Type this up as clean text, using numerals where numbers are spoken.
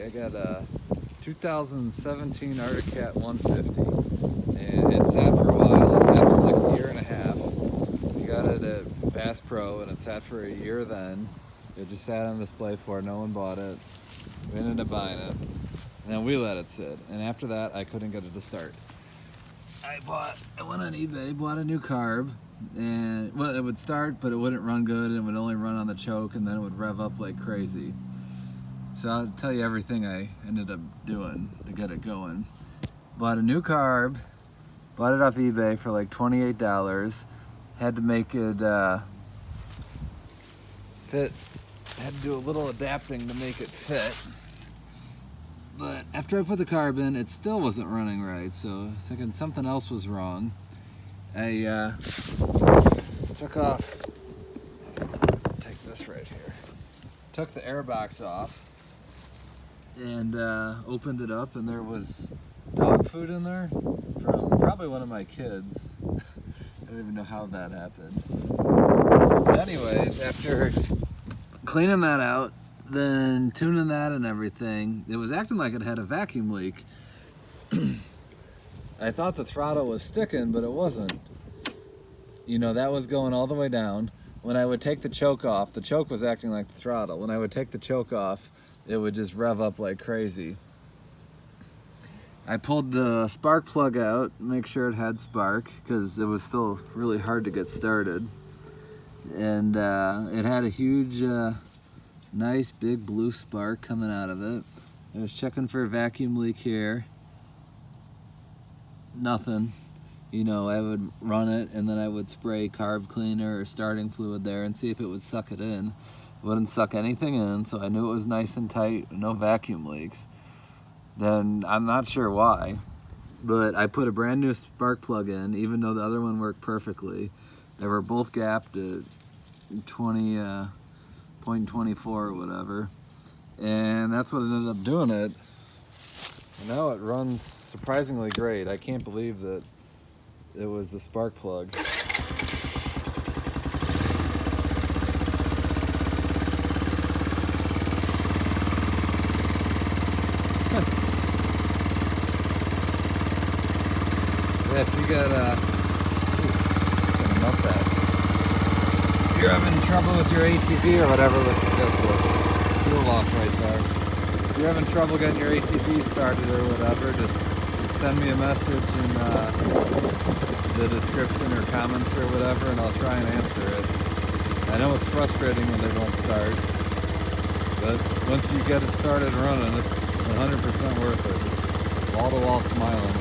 I got a 2017 Arctic Cat 150, and it sat for a while. It sat for like a year and a half. We got it at Bass Pro, and it sat for a year then. It just sat on display for it. No one bought it. We ended up buying it, and then we let it sit. And after that, I couldn't get it to start. I went on eBay, bought a new carb, and well, it would start, but it wouldn't run good, and it would only run on the choke, and then it would rev up like crazy. So I'll tell you everything I ended up doing to get it going. Bought a new carb, bought it off eBay for like $28. Had to make it fit. Had to do a little adapting to make it fit. But after I put the carb in, it still wasn't running right, so I was thinking something else was wrong. I took off, take this right here, took the air box off and opened it up, and there was dog food in there from probably one of my kids. I don't even know how that happened. But anyways, after cleaning that out, then tuning that and everything, it was acting like it had a vacuum leak. I thought the throttle was sticking, but it wasn't. You know, that was going all the way down. When I would take the choke off, the choke was acting like the throttle. When I would take the choke off, it would just rev up like crazy. I pulled the spark plug out, make sure it had spark, because it was still really hard to get started. And it had a huge, nice big blue spark coming out of it. I was checking for a vacuum leak here. Nothing. You know, I would run it and then I would spray carb cleaner or starting fluid there and see if it would suck it in. It wouldn't suck anything in, so I knew it was nice and tight, no vacuum leaks. Then I'm not sure why, but I put a brand new spark plug in, even though the other one worked perfectly. They were both gapped at 20.24 or whatever, and that's what ended up doing it. And now it runs surprisingly great. I can't believe that it was the spark plug. Yeah, if you got gonna melt that. If you're having trouble with your ATV or whatever, let's get the fuel off right there. If you're having trouble getting your ATV started or whatever, just send me a message in the description or comments or whatever, and I'll try and answer it. I know it's frustrating when they won't start, but once you get it started running, it's 100% worth it. Just wall-to-wall smiling.